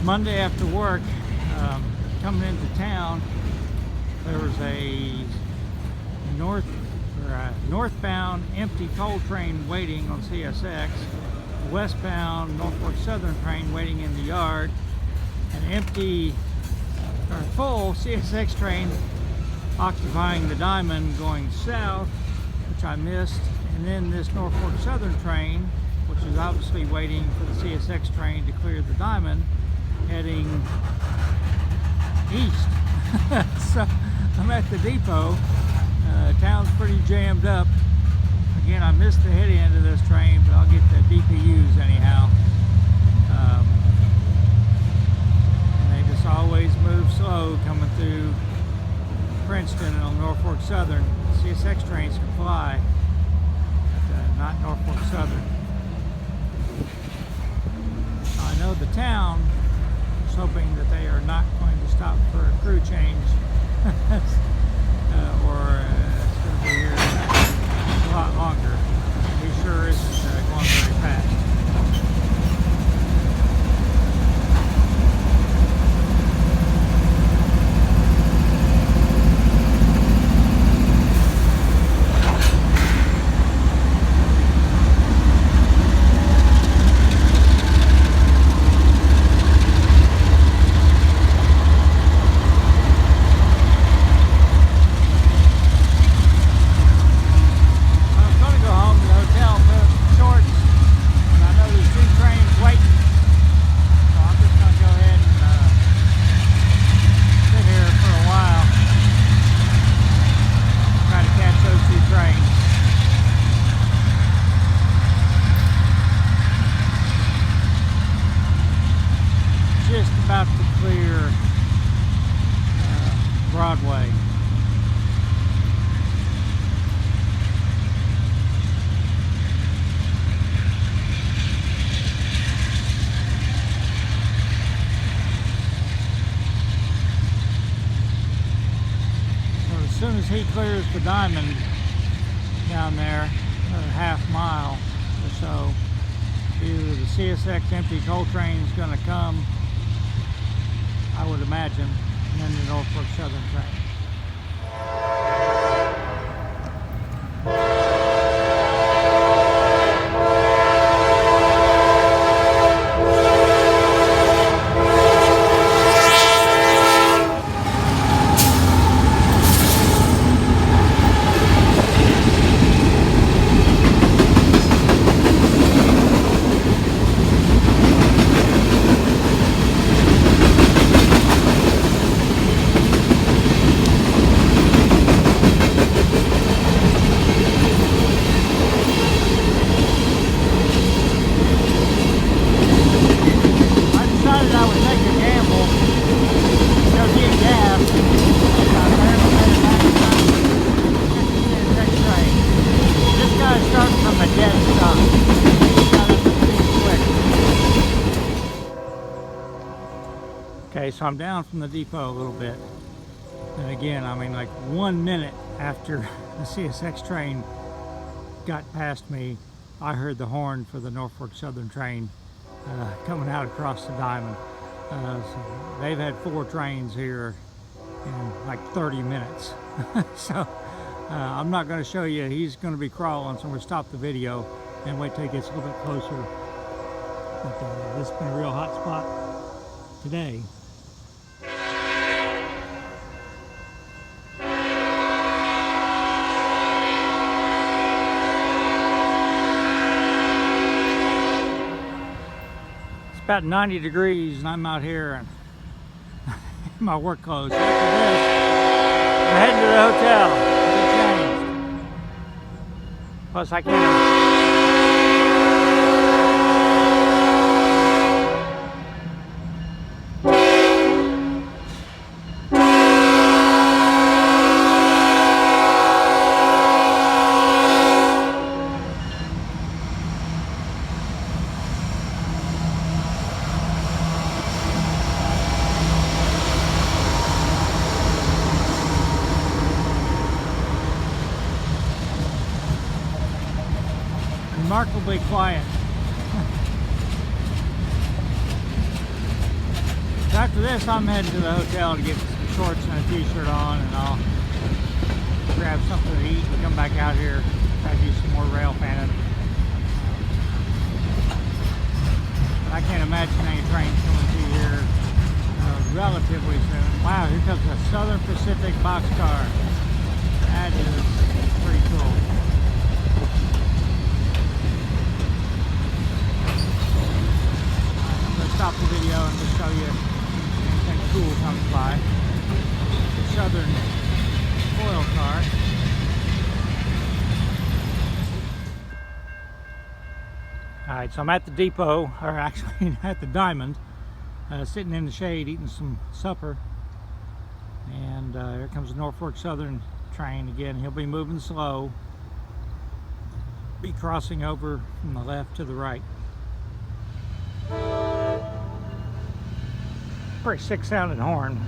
Monday after work, coming into town, there was a northbound empty coal train waiting on CSX, a westbound Norfolk Southern train waiting in the yard, an empty or full CSX train occupying the Diamond going south, which I missed, and then this Norfolk Southern train, which is obviously waiting for the CSX train to clear the Diamond, heading east. So I'm at the depot. Town's pretty jammed up. Again, I missed the head end of this train, but I'll get the DPUs anyhow. And they just always move slow coming through Princeton on Norfolk Southern. CSX trains can fly, but not Norfolk Southern. I know the town is hoping that they are not going to stop for a crew change, or it's going to be here a lot longer. He sure isn't going very fast. About to clear Broadway. So as soon as he clears the Diamond down there, a half mile or so, either the CSX empty coal train is going to come, I would imagine, and then the Norfolk Southern train. Okay, so I'm down from the depot a little bit, and again, I mean, like 1 minute after the CSX train got past me, I heard the horn for the Norfolk Southern train coming out across the Diamond. So they've had 4 trains here in like 30 minutes. So I'm not going to show you. He's going to be crawling, so I'm going to stop the video and wait till he gets a little bit closer. But this has been a real hot spot today. It's about 90 degrees and I'm out here and in my work clothes. After this, I'm heading to the hotel to get changed. Plus I can't. Remarkably quiet. after this, I'm heading to the hotel to get some shorts and a t-shirt on, and I'll grab something to eat and come back out here, try to do some more rail fanning. I can't imagine any trains coming through here relatively soon. Wow, here comes a Southern Pacific boxcar. That is pretty cool. I'm going to stop the video and just show you anything cool comes by. The Southern oil car. Alright, so I'm at the depot, or actually at the Diamond, sitting in the shade eating some supper. And here comes the Norfolk Southern train again. He'll be moving slow, be crossing over from the left to the right. Pretty sick sounding horn.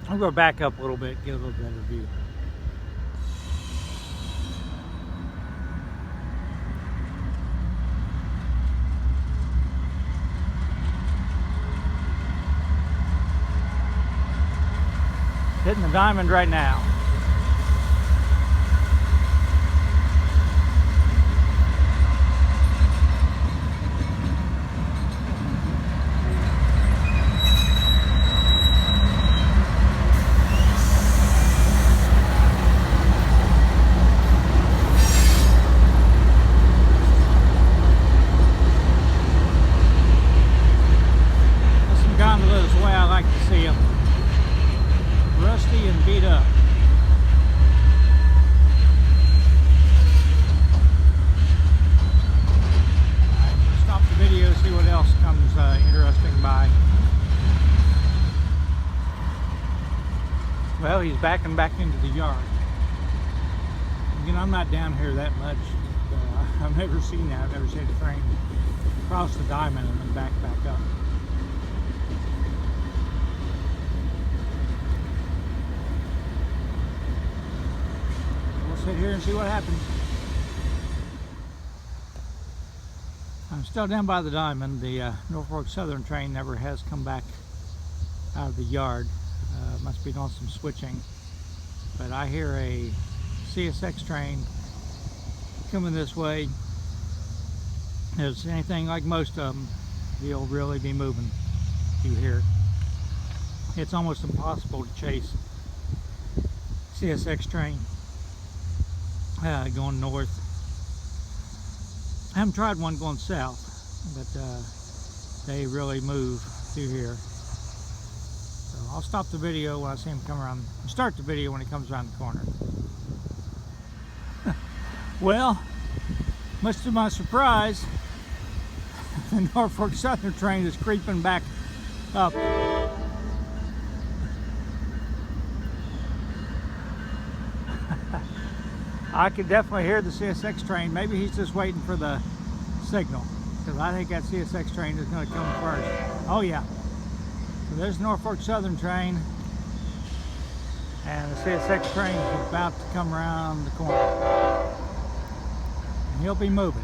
I'll go back up a little bit, get a little better view. Hitting the Diamond right now. Some gondolas the way I like to see them. Rusty and beat up. Alright, stop the video, see what else comes interesting by. Well, he's backing back into the yard. Again, I'm not down here that much. I've never seen that. I've never seen a train cross the Diamond and then back up. Sit here and see what happens. I'm still down by the Diamond. The Norfolk Southern train never has come back out of the yard. Must be doing some switching. But I hear a CSX train coming this way. If it's anything like most of them, he'll really be moving through here. It's almost impossible to chase CSX train. Going north. I haven't tried one going south, but they really move through here. So I'll stop the video when I see him come around, start the video when he comes around the corner. Well, much to my surprise, the Norfolk Southern train is creeping back up. I could definitely hear the CSX train. Maybe he's just waiting for the signal, because I think that CSX train is going to come first. Oh yeah. So there's the Norfolk Southern train, and the CSX train is about to come around the corner. And he'll be moving.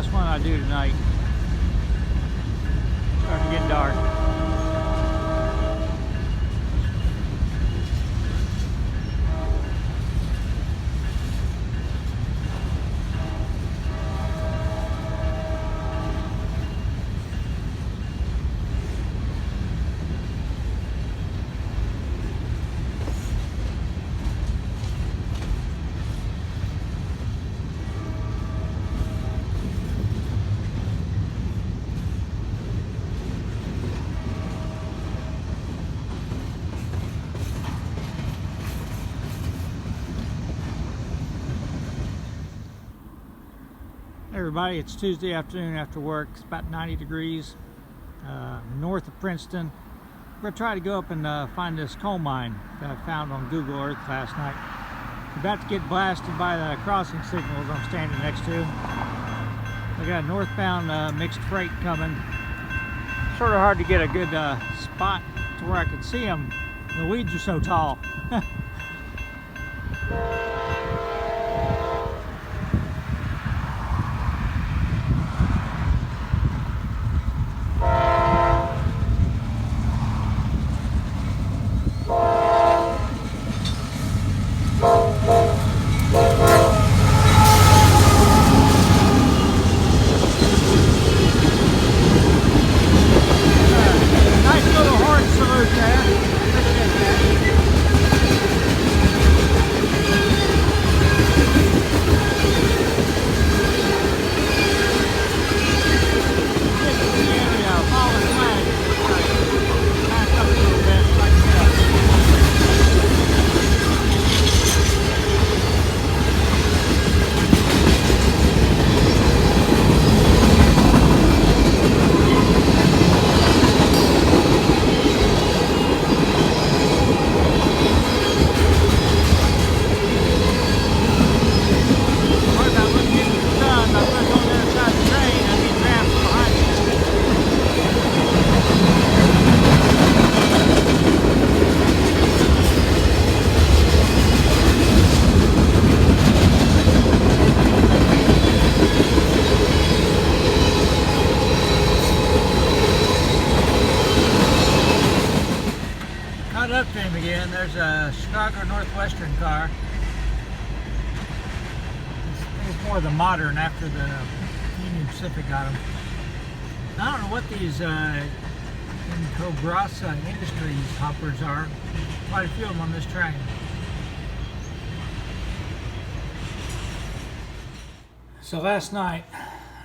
last one I do tonight. Starting to get dark. Hey everybody, it's Tuesday afternoon after work. It's about 90 degrees north of Princeton. We're going to try to go up and find this coal mine that I found on Google Earth last night. I'm about to get blasted by the crossing signals I'm standing next to. I got a northbound mixed freight coming. Sort of hard to get a good spot to where I can see them. The weeds are so tall. Up to him again. There's a Chicago Northwestern car. It's more the modern after the Union Pacific got them. I don't know what these Cobrasa Industries hoppers are. Quite a few of them on this train. So last night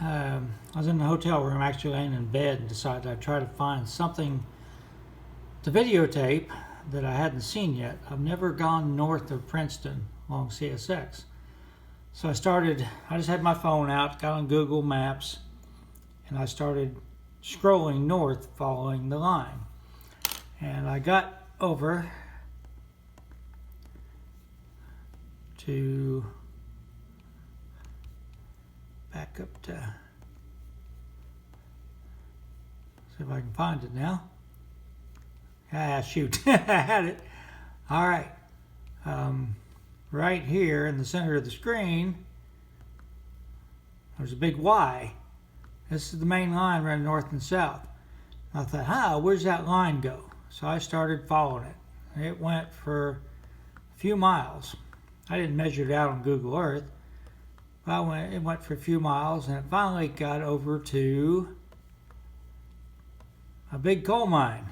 I was in the hotel room, actually laying in bed, and decided I'd try to find something to videotape that I hadn't seen yet. I've never gone north of Princeton along CSX. So I just had my phone out, got on Google Maps, and I started scrolling north following the line. And I got over to, back up to, see if I can find it now. Ah, shoot, I had it. All right. Right here in the center of the screen, there's a big Y. This is the main line running north and south. I thought, where's that line go? So I started following it. It went for a few miles. I didn't measure it out on Google Earth. But it went for a few miles, and it finally got over to a big coal mine.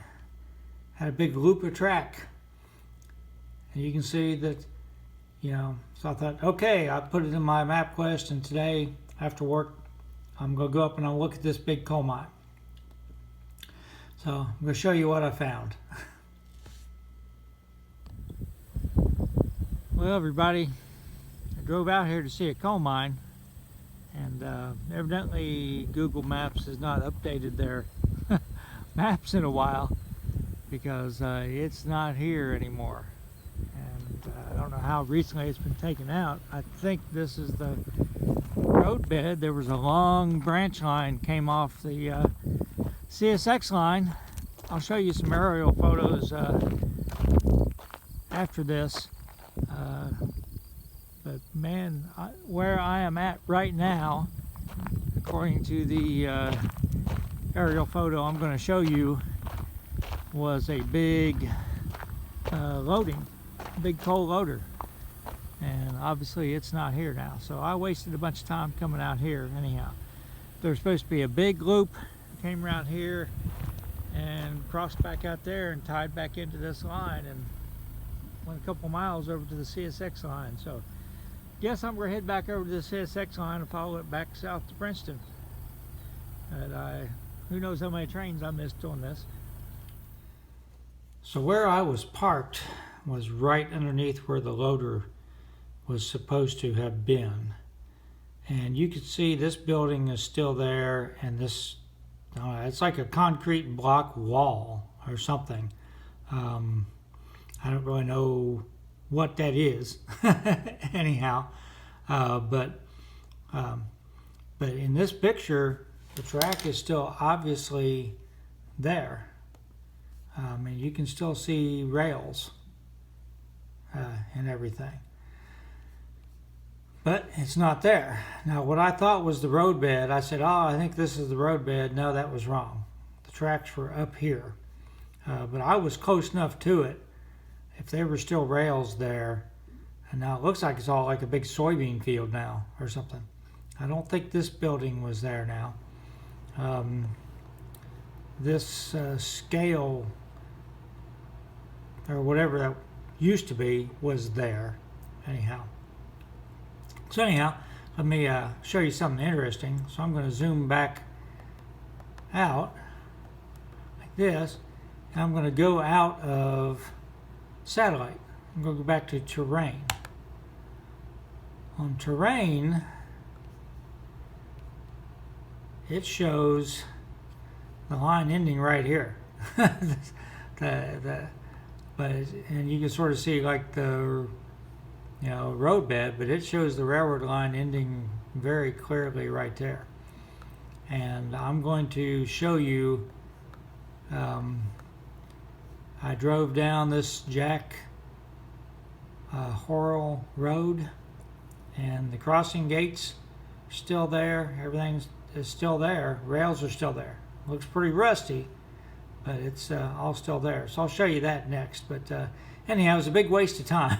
Had a big loop of track, and you can see that, so I thought, okay, I put it in my MapQuest, and today after work I'm going to go up and I'll look at this big coal mine. So I'm going to show you what I found. Well, everybody, I drove out here to see a coal mine, and evidently Google Maps has not updated their maps in a while, because it's not here anymore. And I don't know how recently it's been taken out. I think this is the roadbed. There was a long branch line came off the CSX line. I'll show you some aerial photos after this. But man, where I am at right now, according to the aerial photo I'm going to show you, was a big big coal loader. And obviously it's not here now. So I wasted a bunch of time coming out here anyhow. There's supposed to be a big loop, came around here and crossed back out there and tied back into this line and went a couple miles over to the CSX line. So guess I'm going to head back over to the CSX line and follow it back south to Princeton. And who knows how many trains I missed doing this. So where I was parked was right underneath where the loader was supposed to have been. And you can see this building is still there, and this, it's like a concrete block wall or something. I don't really know what that is anyhow, but in this picture the track is still obviously there. And you can still see rails and everything, but it's not there. Now what I thought was the roadbed, I said, oh, I think this is the roadbed. No, that was wrong. The tracks were up here, but I was close enough to it. If there were still rails there, and now it looks like it's all like a big soybean field now or something. I don't think this building was there now. This scale or whatever that used to be was there anyhow. So anyhow, let me show you something interesting. So I'm going to zoom back out like this, and I'm going to go out of satellite. I'm going to go back to terrain. On terrain, it shows the line ending right here. And you can sort of see like the roadbed, but it shows the railroad line ending very clearly right there. And I'm going to show you, I drove down this Jack Horrell Road, and the crossing gates are still there. Everything is still there. Rails are still there. Looks pretty rusty, but it's all still there. So I'll show you that next. But anyhow, it was a big waste of time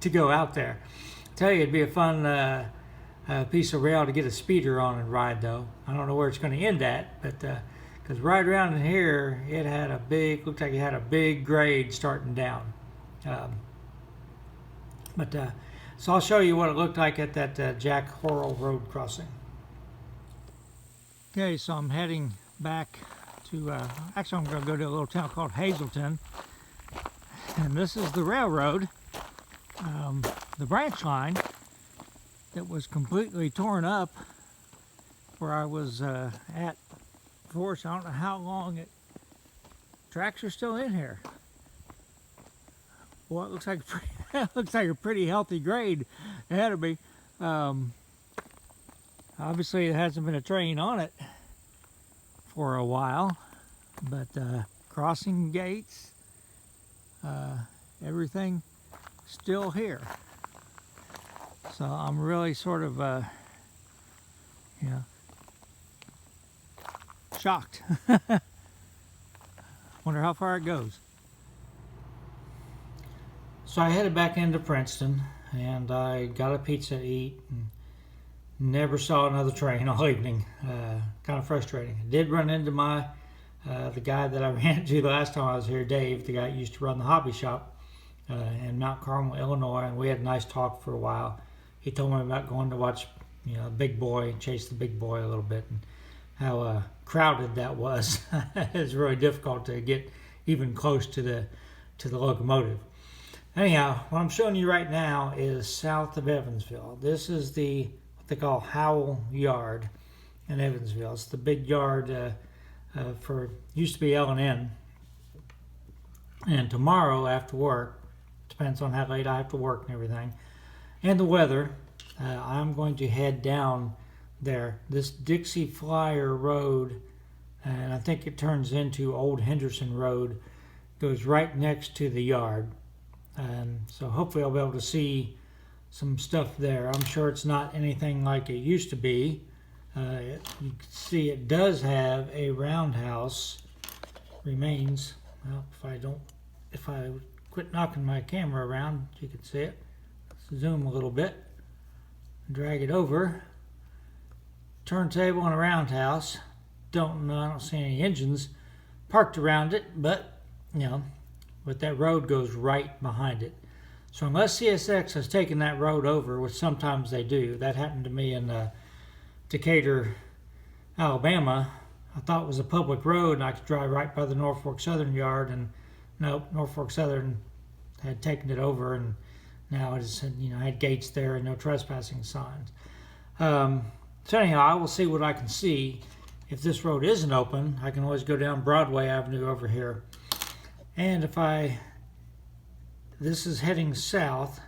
to go out there. I tell you, it'd be a fun piece of rail to get a speeder on and ride, though. I don't know where it's going to end at, but because right around in here, it had a big, looked like it had a big grade starting down. So I'll show you what it looked like at that Jack Horrell Road crossing. Okay, so I'm heading back to, actually I'm going to go to a little town called Hazleton. And this is the railroad, the branch line that was completely torn up where I was at before. So I don't know how long tracks are still in here. Well, it looks like it looks like a pretty healthy grade ahead of me. Obviously, there hasn't been a train on it for a while, but crossing gates, everything still here. So I'm really sort of, shocked. Wonder how far it goes. So I headed back into Princeton, and I got a pizza to eat, and never saw another train all evening. Kind of frustrating. I did run into the guy that I ran into the last time I was here, Dave, the guy who used to run the hobby shop in Mount Carmel, Illinois, and we had a nice talk for a while. He told me about going to watch, Big Boy, chase the Big Boy a little bit, and how crowded that was. It was really difficult to get even close to the locomotive. Anyhow, what I'm showing you right now is south of Evansville. This is what they call Howell Yard in Evansville. It's the big yard used to be L&N. And tomorrow after work, depends on how late I have to work and everything, and the weather, I'm going to head down there. This Dixie Flyer Road, and I think it turns into Old Henderson Road, goes right next to the yard. So hopefully I'll be able to see some stuff there. I'm sure it's not anything like it used to be, You can see it does have a roundhouse remains. Well, if I quit knocking my camera around, you can see it. Let's zoom a little bit, drag it over. Turntable and a roundhouse. I don't see any engines parked around it, but but that road goes right behind it. So unless CSX has taken that road over, which sometimes they do, that happened to me in Decatur, Alabama. I thought it was a public road and I could drive right by the Norfolk Southern yard, and nope, Norfolk Southern had taken it over, and now it is, had gates there and no trespassing signs. So anyhow, I will see what I can see. If this road isn't open, I can always go down Broadway Avenue over here. And this is heading south,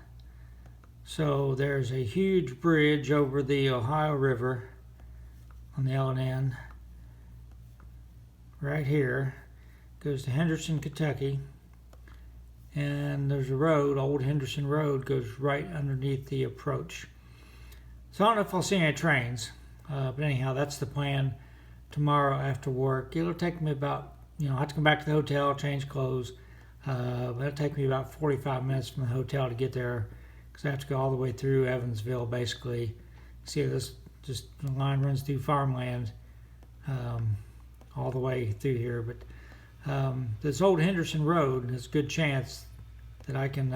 so there's a huge bridge over the Ohio River on the L&N right here. Goes to Henderson, Kentucky, and there's a road, Old Henderson Road, goes right underneath the approach. So I don't know if I'll see any trains, but anyhow, that's the plan. Tomorrow after work, it'll take me about, I have to come back to the hotel, change clothes, but it'll take me about 45 minutes from the hotel to get there, because I have to go all the way through Evansville, basically. See, this the line runs through farmland all the way through here, but this Old Henderson Road, there's a good chance that I can,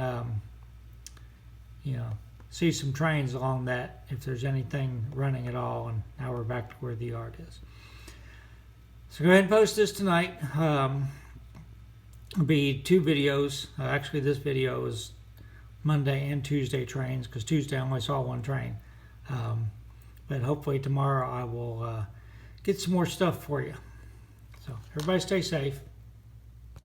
see some trains along that if there's anything running at all. And now we're back to where the yard is. So go ahead and post this tonight. It'll be 2 videos. Actually, this video is Monday and Tuesday trains, because Tuesday I only saw 1 train. But hopefully tomorrow I will get some more stuff for you. So everybody stay safe.